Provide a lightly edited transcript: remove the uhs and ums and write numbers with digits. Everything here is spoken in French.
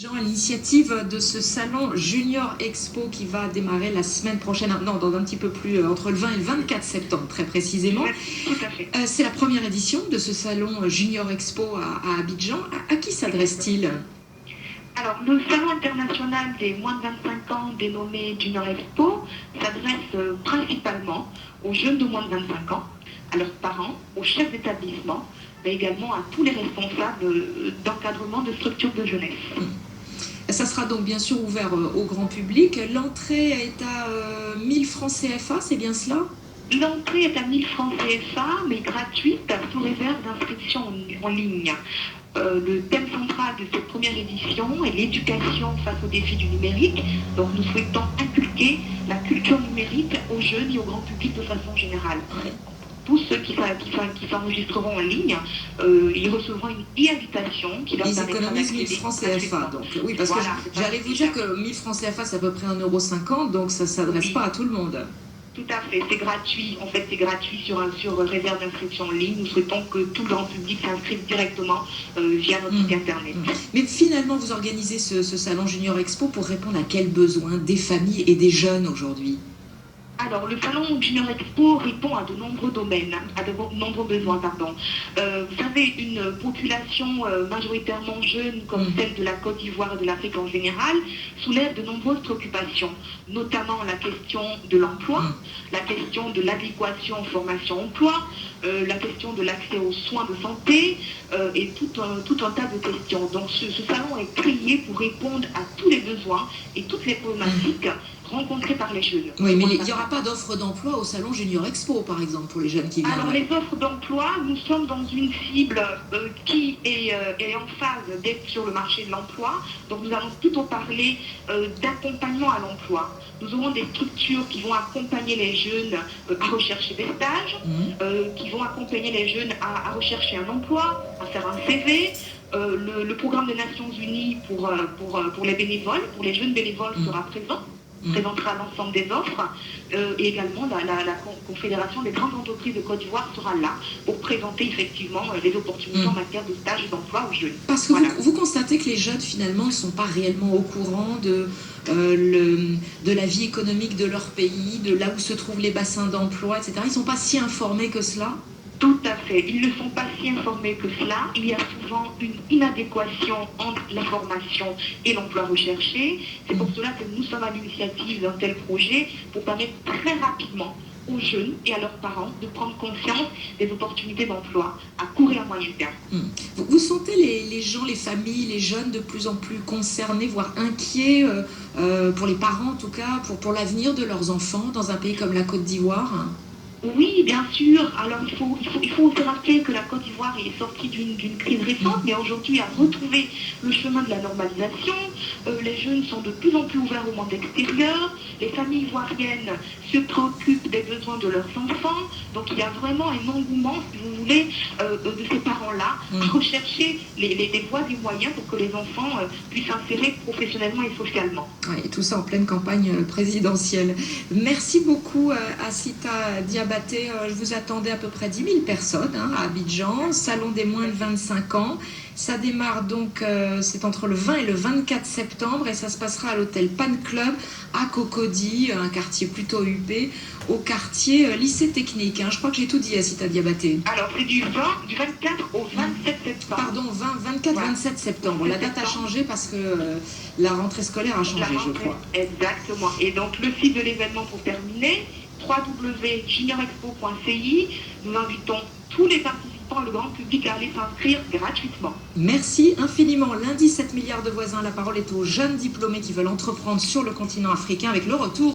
Jean, à l'initiative de ce salon Junior Expo qui va démarrer la semaine prochaine, non, dans un petit peu plus, entre le 20 et le 24 septembre très précisément. Tout à fait. C'est la première édition de ce salon Junior Expo à Abidjan. À qui s'adresse-t-il? Alors, le salon international des moins de 25 ans dénommé Junior Expo s'adresse principalement aux jeunes de moins de 25 ans, à leurs parents, aux chefs d'établissement, mais également à tous les responsables d'encadrement de structures de jeunesse. Ça sera donc bien sûr ouvert au grand public. L'entrée est à 1000 francs CFA, c'est bien cela? L'entrée est à 1000 francs CFA, mais gratuite sous réserve d'inscription en ligne. Le thème central de cette première édition est l'éducation face aux défis du numérique. Donc nous souhaitons inculquer la culture numérique aux jeunes et au grand public de façon générale. Tous ceux qui s'enregistreront en ligne, ils recevront une e-invitation qui leur permettra Ils économisent 1000 francs CFA. Donc, oui, parce voilà, que j'allais vous dire que 1000 francs CFA, c'est à peu près 1,50 €, donc ça ne s'adresse pas à tout le monde. Tout à fait, c'est gratuit. En fait, c'est gratuit sur réserve d'inscription en ligne. Nous souhaitons que tout le grand public s'inscrive directement via notre site internet. Mais finalement, vous organisez ce salon Junior Expo pour répondre à quels besoins des familles et des jeunes aujourd'hui? Alors, le salon Junior Expo répond à de nombreux domaines, à de nombreux besoins, pardon. Vous savez, une population majoritairement jeune comme celle de la Côte d'Ivoire et de l'Afrique en général soulève de nombreuses préoccupations, notamment la question de l'emploi, la question de l'adéquation formation-emploi, la question de l'accès aux soins de santé et tout un tas de questions. Donc, ce salon est créé pour répondre à tous les besoins et toutes les problématiques rencontrées par les jeunes. Oui, mais il n'y aura pas d'offre d'emploi au salon Junior Expo, par exemple, pour les jeunes qui viennent. Alors, les offres d'emploi, nous sommes dans une cible qui est en phase d'être sur le marché de l'emploi. Donc, nous allons plutôt parler d'accompagnement à l'emploi. Nous aurons des structures qui vont accompagner les jeunes à rechercher des stages, qui vont accompagner les jeunes à rechercher un emploi, à faire un CV. Le programme des Nations Unies pour les bénévoles, pour les jeunes bénévoles sera présentera l'ensemble des offres et également la Confédération des grandes entreprises de Côte d'Ivoire sera là pour présenter effectivement les opportunités en matière de stage et d'emploi aux jeunes. Parce que vous constatez que les jeunes finalement ne sont pas réellement au courant de la vie économique de leur pays, de là où se trouvent les bassins d'emploi, etc. Ils ne sont pas si informés que cela? Tout à fait. Ils ne sont pas si informés que cela. Il y a souvent une inadéquation entre la formation et l'emploi recherché. C'est pour cela que nous sommes à l'initiative d'un tel projet pour permettre très rapidement aux jeunes et à leurs parents de prendre conscience des opportunités d'emploi à court et à moyen terme. Vous sentez les gens, les familles, les jeunes de plus en plus concernés, voire inquiets, pour les parents en tout cas, pour l'avenir de leurs enfants dans un pays comme la Côte d'Ivoire? Oui, bien sûr. Alors, il faut se rappeler que la Côte d'Ivoire est sortie d'une crise récente, mais aujourd'hui a retrouvé le chemin de la normalisation. Les jeunes sont de plus en plus ouverts au monde extérieur. Les familles ivoiriennes se préoccupent des besoins de leurs enfants. Donc, il y a vraiment un engouement, si vous voulez, de ces parents-là à rechercher les voies et moyens pour que les enfants puissent s'insérer professionnellement et socialement. Oui, et tout ça en pleine campagne présidentielle. Merci beaucoup, Assita Diabaté. Je vous attendais à peu près 10 000 personnes à Abidjan, salon des moins de 25 ans. Ça démarre donc, c'est entre le 20 et le 24 septembre et ça se passera à l'hôtel Pan Club à Cocody, un quartier plutôt huppé, au quartier lycée technique. Je crois que j'ai tout dit, Assita Diabaté. Alors, c'est du 24 au 27 septembre. Pardon, 24-27 septembre. La date a changé parce que la rentrée scolaire a changé, je crois. Exactement. Et donc, le site de l'événement pour terminer, www.juniorexpo.ci. Nous invitons tous les participants, le grand public, à aller s'inscrire gratuitement. Merci infiniment. Lundi, 7 milliards de voisins. La parole est aux jeunes diplômés qui veulent entreprendre sur le continent africain avec le retour